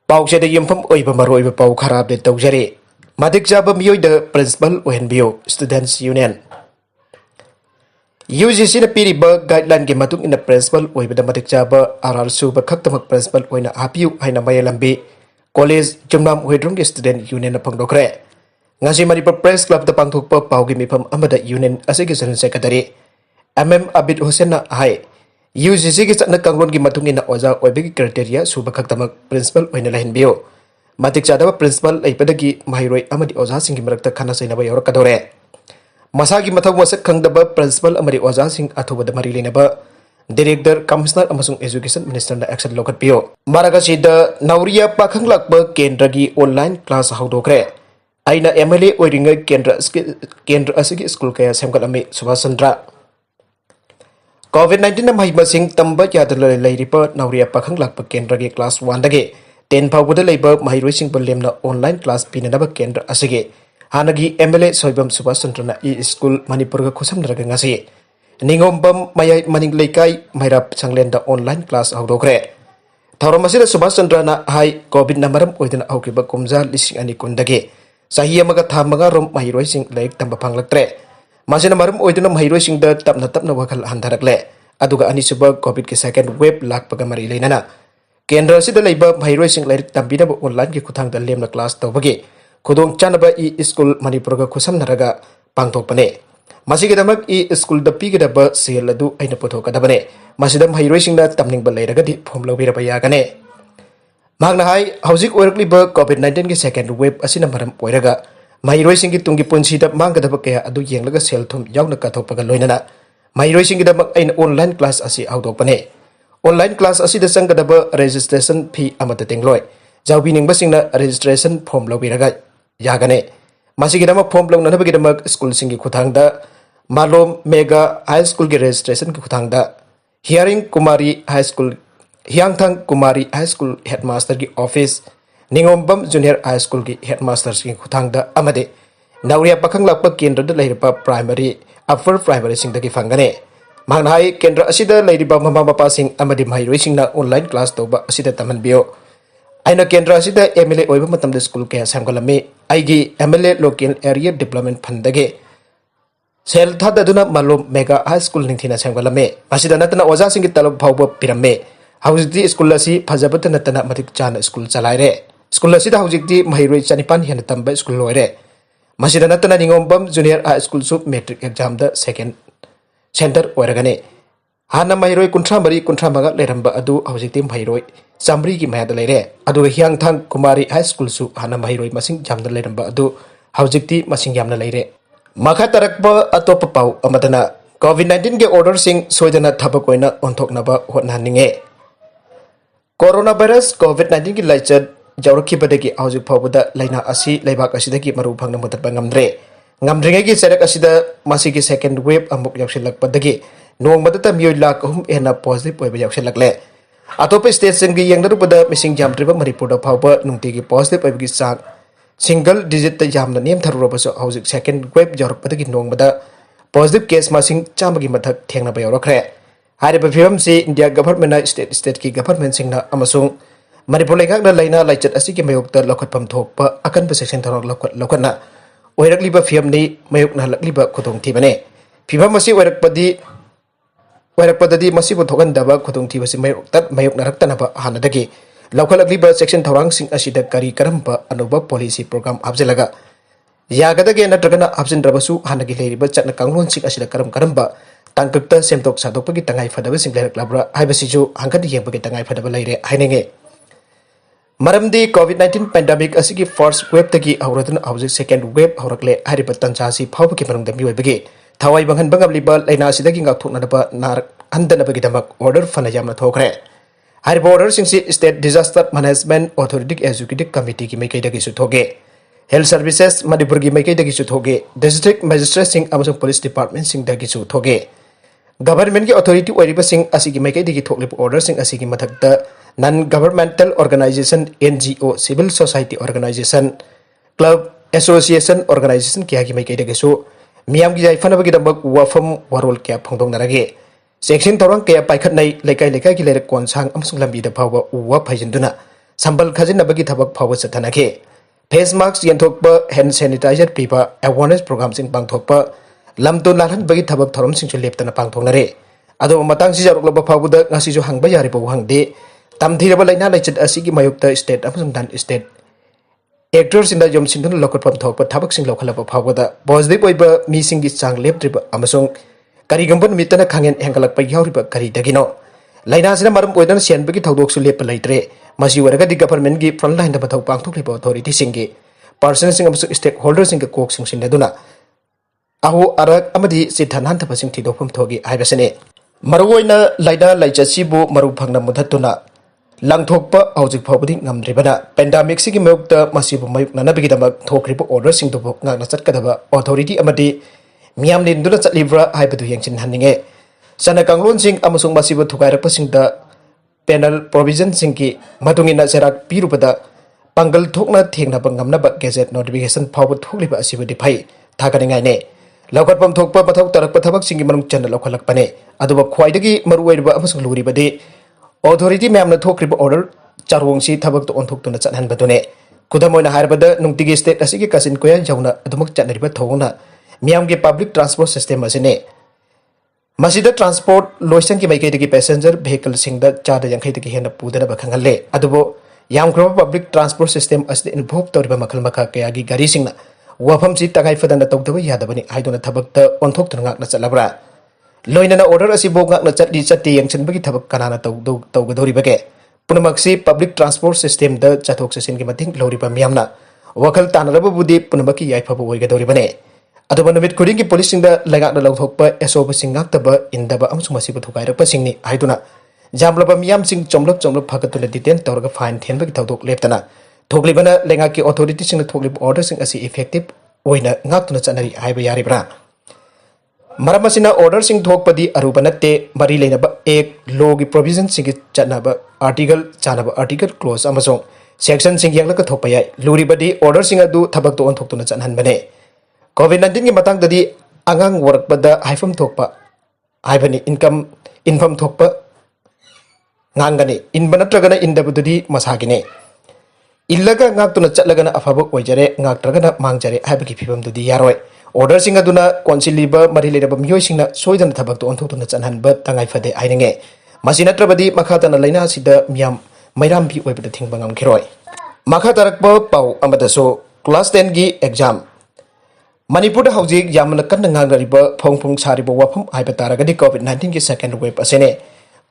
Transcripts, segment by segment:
Pauche de Yumfam Oiba Pau Karab de Togere. Matik chaba mioida principal oihnbiyu students union. UGC na piriba guideline ge matung ina principal oibada matik chaba aral suba khaktamak principal oina hapiu haina mayalambi college jumnam hoidrum ge student union na pangdokre. Ngasi Manipur Press Club da pangthokpa paugi mifam amada union asigi general secretary Abid Hussein na hai UGC ki chakna kanglon ki matung ina oja oibegi criteria suba khaktamak principal oina lahinbiyu. Matik chadaba principal aipadagi mahiroi amadi oja singi marakta khana sainaba yaurakadore. Masagi mathau masak khangdaba principal amadi oja sing athubada mari lenaba director commissioner amasung education minister na action lokatpiyo. Maraga sida nauria pakhanglakba kendragi online class haudokre. Aina MLA oiringa kendra asigi school kaya semgalami Subhashchandra. COVID-19 na mahibasing tamba yadala Lairipa nauria pakhanglakba kendragi class 1 dagi 10 fawbada leiba mahiroi lemna online class pinanaba kendra asige hanagi MLA soibam Subhashchandra na school Manipur ga khusamnaraga ngasi ningombam mayai maning leikai mairap changlenda online class haudokre thauramasida Subhashchandra na hai covid na maram oidana aukiba kumja lising ani kundage sahi amaga thamaga rom mahiroi laik tamba phanglaktre masina maram oidana mahiroi da tapna wakal handarakle aduga ani suba covid ke second wave lakpaga mari leinana Kendra sida leiba mahiroi Lairik tambina online ki kuthang da lemna class tawbagi khudong chanaba school Manipur ga khusam naraga pangthokpane masigi damak school da pigidaba sel adu aina puthokadabane masida mahiroi singna tamningba leiraga di form lobiraba yagane magna hai hauzik oirakliba covid-19 ki second wave asina maram oiraga mahiroi singi tungi punsida manggadaba kaya adu yenglaga sel thum yauna kathokpaga loinana mahiroi singi damak aina online class asi haudokpane Online class asida sanggadaba registration fee amata tengloi jawbi ningbasingna registration form lobiraga yagane masigidama form longnanabagidama school singi khuthangda Malom Mega High School ki registration ki khuthangda Hiangthang Kumari High School headmaster ki office Ningombam Junior High School ki headmaster ki khuthangda amade nauria pakhanglakpa kendra da leiripa primary upper primary singda ki fangane Manghai kendra asida leiriba mama papa sing amadi mahiroi singna online class toba asida tamanbiyo aina kendra asida MLA oiba matamda school kaya samgalami aigi MLA local area development fund dage sel thadaduna Malom Mega High School ningthina samgalami asida natana oja singi talab phawba piramme haujikti school asi phajabata natana matik chana school chalaire school asida haujikti mahiroi chanipan hena tamba school loire masida natana ningombam junior high school sub metric exam da second Center oiragane hana mahiroi kuntramari kuntramaga leramba adu haujikti mahiroi chamri ki mayada leire adu Hiangthang Kumari High School su hana mahiroi masing jamna leramba adu haujikti masing yamna leire makha tarakba atopa pau amadana COVID-19 ge order sing soidana thbk oina onthoknaba hotnahnning-e coronavirus COVID-19 ki laichad jawrakhibadagi haujik phawbada laina asi leibak asidagi maru phangna mutatba ngamdringe ki serak asida masigi second wave amuk yaksilakpadagi nongmadata mioida kahum ena positive oiba yaksilakle atopa state singi yengdarupada missing jamtriba Manipur da phawba nungtigi positive oibagi sang single digit ta jamna nem tharurobaso haujik second wave jawrakpadagi nongmada positive case masing chamagi mathak thengnaba yawrakre hariba phibam si India government na state ki government singna amasung Manipur lekhakna laina laichat asigi mayokta lokhatpam thokpa akanba section tharok lokhatna oirakliba fiamni mayukna lakliba khudong thibane phibam asi oirakpadadi masibu thokandaba khudong thibasi mayukna raktanaba hanadagi laukhalakliba section thorang sing asida kari karamba anuba policy program abjelaga yagadage natragana abjindrabasu hanagi leiriba chatna kanglon sing asida karamba tangkakta semtok sadokpagi tangai fadaba sing leiraklabra haibasiju hangkadi yengpagi tangai fadaba leire hainenge Maramdi COVID-19 pandemic asigi first wave tagi auradun haujik second wave aurakle hariba tanjasi phawbaki manungda miwebagi thawai banghan bangabliba laina asidagi ngakthoknadaba nar andanabagi damak order fana yamna thokre hariba order singsi state disaster management authority executive committee ki maikaidagi su thoge health services Manipur gi maikaidagi su thoge district magistrate sing amasung police department sing dagi su thoge government ki authority oiriba sing asigi maikaidagi thoklib order sing asigi mathakta non-governmental organization NGO civil society organization club association organization kya ki mai kai dagesu miyam gi jai fanabagi dabak wafam warol kya phongdong narage section torang kya paikhat nai lekai ki lere konsang amsung lambi da phawa uwa phajinduna संबल खजिनबगी थबक फाव चथनखे face mask यंथोकप hand sanitiser पीबा awareness programme सिंग पांगथोकप लमतो नालहनबगी थबक theorem सिंग लेप्तना पांगथोकनरे अदो मतंग सि जारुकलब फावुदा ngasisu hangba yari paw hangde tamthiraba laina laichat asigi mayukta state amasung dan state actors in the yom sindun lokot pam thok pa thabak sing lokhalaba phawada positive oiba mi sing gi chang leptriba amasung kari gambon mitana khangen hengalak pa yauriba kari dagino laina sina marum oidana sianbagi thodok su lep laitre masi waraga di government gi front line da bathau pangthok liba authority singi person sing amasung stakeholders sing kok sing sinaduna aho arak amadi sithanan thaba sing thidokpam thogi aibasane maruoina laina laichasibu maru phangna mudhatuna langthokpa haujuk phawbadi ngamdribana pandemic sigi mayukta masibu mayuk nanabigi damak thokriba order sing dubu ngakna chatkadaba authority amadi miyam linduna chatlibra haibadu yengchin hanninge sana kanglon sing amasung masibu thukairakpa singda panel provision singki madungina serak pirubada pangal thokna thengnaba ngamnaba gazette notification phawbu thokliba asibudi phai thaganingai ne लौकटपम थोकप पथक तरकप थबक सिंगी मनुंग चन लौखलकपने अदुब ख्वाइदगी मरुवैरब अमसुंग लुरिबदि authority मैमना थोक्रिब order चारोंगसी थबक तो ओंथोक्तुना चनहनबदुने खुदमोइना हारबद नुंगतिगी state असिगी कसिन कोया जौना अदुमक चनरिब थोगना मियामगे public transport system असिने मसिदा transport लोइसन की माइकैदगी passenger vehicle सिंगदा चादा यंखैदगी हेना पुदनब खंगले अदुबो यामग्रो public transport system असि involve तौरिब मखल मखा कयागी गाड़ी सिंगना wafam si tagai fadana tawdaba yadabani haidona thabakta onthokthuna ngakna chalabra loinana order asi bo ngakna chatti chatti yangchanbagi thabak kanana tawgadoribage punamaksi public transport system da chathok chasin gi mating loriba miyamna wakal tanaraba budi punamaki yaifaba oigadoribane aduba numit khuding gi police singda lagakna lawthokpa esoba singaktaba indaba amsung masiba thukairakpa singni haiduna jamlaba miyam sing chomlap phagatuna detain tawraga fine thenbagi tawdok leptana थोकलिबना लेंगा की authority सिंग थोकलिब order सिंग असि effective ओइना ngakna chanari haiba yaribra maramasiना order सिंग थोकपदि अरुबा नते मरी लेनबा एक लॉ की प्रोविजन सिंग चनबा आर्टिकल चानबा आर्टिकल क्लोज अमसों सेक्शन सिंग यंगलक थोपा याय लुरिबदि ऑर्डर सिंग अदु थबक तो ओंथोक्तुना चनहनबने कोविड-19 की मतंगदि angang workpada haifam thokpa haibani income thokpa ngangani inbanatragana indabududi masagine इल्लगा ngaktuna chatlagana afaba oijare ngaktragana mangjare habiki phibam dudi yaroi order singa duna konsiliba mari leraba myoi singna soidana thabak to onthotuna chanhanba tangai phade aininge masinatrabadi makhatana laina sida miyam mairambi oibada thingbangam khiroi makatarakpa pau amada so class 10 gi exam manipur da hojik yamna kanna ngangariba phongphong sariba wafam aiba taragadi covid-19 gi second wave asene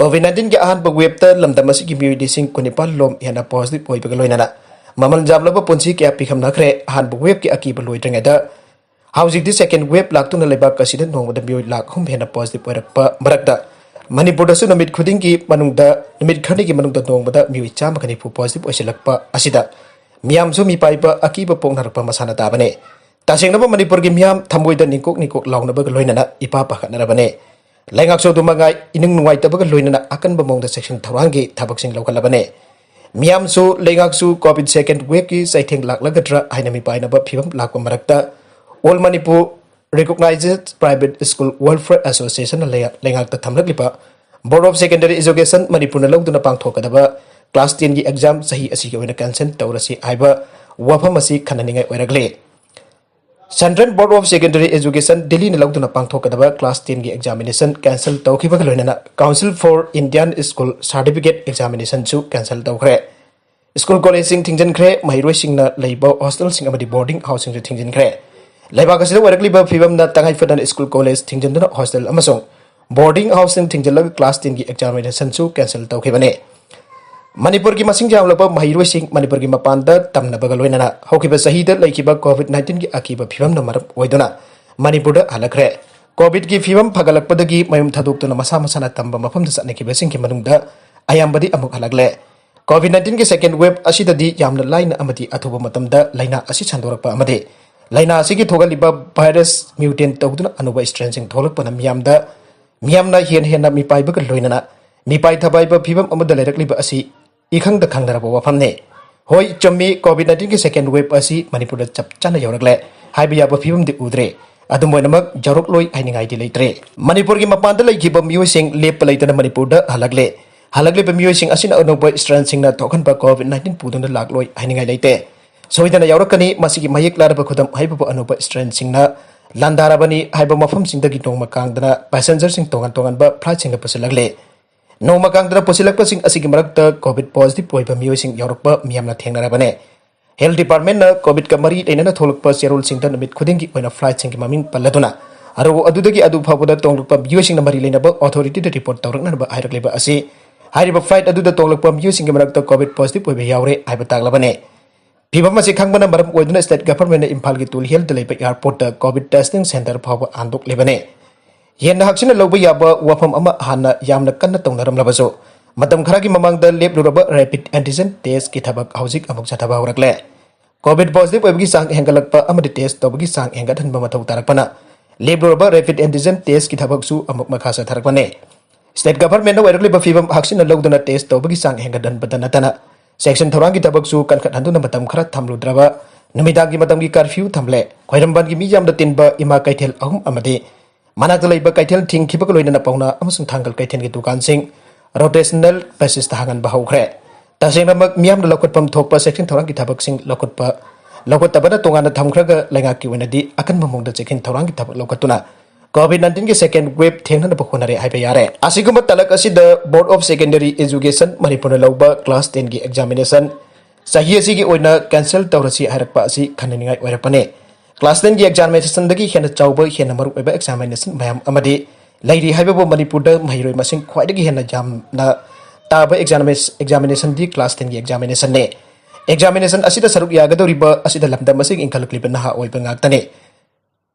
covid-19 gi ahan wave ta lamdamasi gi mioida sing kunipal lom yana positive oibaga loinana mamal jamlaba punsi kya pikham nakhre ahan wave ki akiba loidrengeda hojik di second wave laktuna lebak kasida nongda mioid lak hum hena positive oirakpa marakta manipur da su namit khuding gi manungda namit khani gi manungda nongda mioid chama khani pu positive oisilakpa asida miyam su mi paiba akiba pongnarakpa masana tabane tasengnaba manipur gi miyam thamoida nikok launaba loinana ipa pakhatnarabane Lengak so dumagai inung Nungaite loinana akan bemongda section tharangi thabak sing lokalabane miam su lengak su covid second wave ki saitheng laklagadra hainami painaba phibam lakwa marakta all manipur recognized private school welfare association lengak ta thamlaglipa board of secondary education manipur na lawduna pangthokadaba class 10 gi exam sahi asi ki oina cancel tawrasi aiba wafam asi khananingai oiragle Central Board of Secondary Education Delhi na lawduna pangthokadaba class 10 gi examination cancel tawkhibaga loinana Council for Indian School Certificate Examination su cancel tawkhre School college sing thingjan khre mairoi sing na leiba hostel sing amadi boarding housing su thingjan khre leiba kasida warakliba phibam na tangai fadan school college thingjan na hostel amasong boarding housing thingjan lag class 10 gi examination su cancel tawkhibane Manipur ki masing jamlaba mahiroi sing Manipur ki mapanda tamnabaga loinana hokiba sahida laikiba covid-19 ki akiba phibam na maram oidona Manipur da halakre covid ki phibam phagalakpadagi mayum thadoktuna masa masana tamba mafam da satnekiba sing ki manungda ayambadi amuk halagle covid-19 ki second wave asidadi yamna laina amati athuba matamda laina asi chandorakpa amade laina asi ki thogaliba virus mutant tawduna anuba strain sing tholakpana miyamna hen mi paibaga loinana mi pai thabaiba phibam amada lerakliba asi ikhang da khangdaraba wafamne hoi chommi covid-19 ki second wave asi manipur da chap chana yorakle haiba yaba phibam di udre adumoinamak jarok loi ainingai di leitre manipur ki mapan da laikhiba mioi sing lep laitana manipur da halakle halagli bemiyoi sing asina onoba strain sing na tokan ba COVID-19 pudon lakloi haningai leite soidana yaurakani masigi mayek laraba khudam haiba onoba strain sing na landarabani haiba mafam sing dagi nongma kangdana passenger sing tongan ba flight sing na pasalagle nongma kangdana posilakpa sing asigi marakta COVID positive poiba miyoi sing yaurakpa miyamna thengnarabane Health Department na COVID ka mari tainana tholukpa serul sing ta namit khudingi oina flight sing ki maming palladuna aru adudagi adu phabada tonglukpa miyoi sing na mari leinaba authority de report tawrakna ba hairakliba asi hairiba flight adu da tonglukpa miyoi sing ki marakta COVID positive poiba yaure haiba taglabane Pibam masih Khangmana maram oiduna state government Imphal ki tul health leipa airport da COVID testing center phawa andok lebane yenna haksina loba yaba wafam ama hana yamna kanna tongnaram labaso matam khara ki mamang da lab raba rapid antigen test ki thabak haujik amuk chathaba horakle COVID positive oibgi sang hengalakpa amadi test tobgi sang hengat hanba mathau tarakpana lab raba rapid antigen test ki thabak su amuk makhasa tharakpane state government na oirakle ba pibam haksina logduna test tobgi sang hengat dan badana tana Section Thorangi tabak su kan kat handuna matam kharat thamlu draba namidagi matam gi curfew thamle khoiramban gi mijam da tinba ima kaithel ahum amade manakta leiba kaithel thing khibak loina pauna amasung thangal kaithel gi dukan sing rotational basis ta hangan bahaukhre tasengna mak miyam da lokot pam thokpa section Thorangi tabak sing lokot tabana tongana thamkhraga lenga ki wenadi akan mamong da section Thorangi tabak lokotuna COVID-19 के second wave थेंगना बखोनरे हाइबे यारे असिगुम तलक असिद board of secondary education Manipur लौबा class 10 की एग्जामिनेशन सही असि की ओइना कैंसिल तौरसी हाइरकपा असि खननिंगाइ ओइरपने क्लास 10 की एग्जामिनेशन दगी हेन चाउबा हेन मरु ओइबा examination Mayem अमदि Larry हाइबो Manipur the महिरोइ मसिंग ख्वाइदगी हेन जामना ताबा एग्जामिनेशन दी क्लास 10 की एग्जामिनेशन ने एग्जामिनेशन असिदा सरुक यागदोरिबा असिदा लमदा मसिंग इंखलक्लिबा नहा ओइबा ngaktane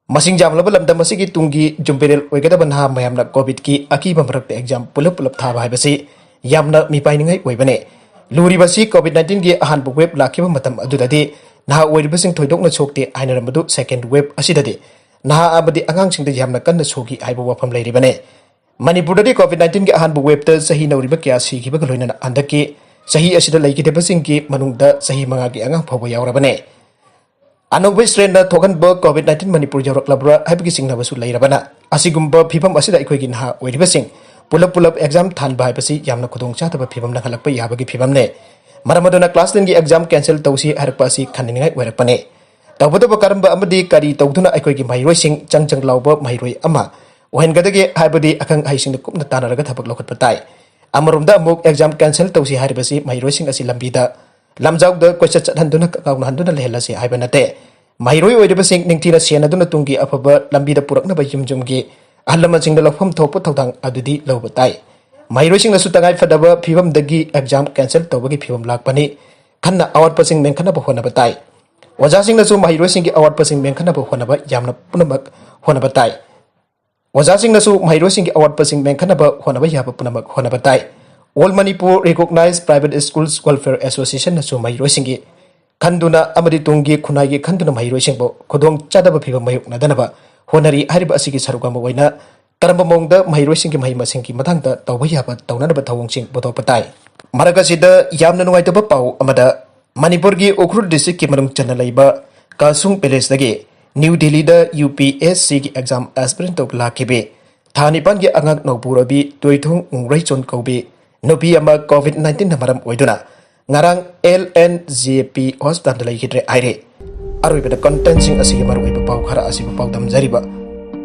Masing jam laba lamda masigi tungi jumperel oigada banha mayamna COVID ki akiba marakta exam pulap thaba haibasi yamna mipainingai oibane luri basi COVID-19 ki ahan bu web lakiba matam adudadi naha oiribasing thoidokna chokte ainaramadu second wave asidadi naha abadi angang singda yamna kanna sogi aiba wafam leiribane Manipur dadi COVID-19 ki ahan bu web ta sahi nauriba kya sigiba loina andaki sahi asida Leikhidre basing ki manungda sahi manga ki angang phawa yaurabane Anong strain na thokan ba COVID-19 Manipur Jorok Labra habigi sing na basu lairabana asigumba phibam asida ikoi gin ha oiriba sing pulap exam than ba habasi yamna khudong cha taba phibam na halakpa yabagi phibam ne maramadona class 10 gi exam cancel tausi harpa si khaningai oirakpane tawbada ba karamba amadi kari tawduna ikoi gi mairoi sing changchang lauba mairoi ama ohengadage habadi akang haising na kupna tanaraga thabak lokhat patai amarumda amuk exam cancel tausi haribasi mairoi sing asi lambida lamjauk da kocha chathanduna kauna handuna lehelasi haibanate mairoi oideba sing ningtina sianaduna tungi afaba lambida purakna ba yumjumgi ahlaman sing da lafam thopu thodang adudi lobatai mairoi sing nasu tagai fadaba phibam dagi exam cancel tobagi phibam lakpani khanna awat pasing menkhana ba hona batai oja sing nasu mairoi sing gi awat pasing menkhana ba hona ba yamna punamak hona batai oja sing nasu mairoi sing gi awat pasing menkhana ba hona ba yaba punamak hona batai All Manipur Recognized Private Schools Welfare Association na sumay roisingi kanduna amadi tungi kunagi kanduna may roisingbo kudong chadaba phiba mayuk na danaba honari hariba asigi sarugama waina karamba mongda may roisingi may masingki matangda tawbayaba tawnanaba tawungsing boto patay maragasida yamna nungaitaba pau amada Manipur gi Ukhrul district ki manung chana laiba Kasung Palace dagi New Delhi da UPSC ki exam aspirant tok lakibe thanipan gi angang Naopurabi toithung ungrai chon kaubi Nupi ama COVID-19 na maram oiduna ngarang LNGP hospital Leikhidre aire aruiba da content sing asigi maru iba pau khara asiba pau dam jariba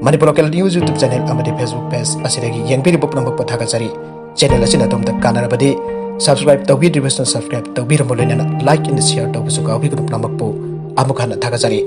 Manipur local news YouTube channel amadi Facebook page asidagi yengpiri bop nambak pathaga jari channel asina dom da kanarabadi subscribe tawbi subscribe tawbi ramolena like and share tawbi suka bi kudup namak po amukhana thaga jari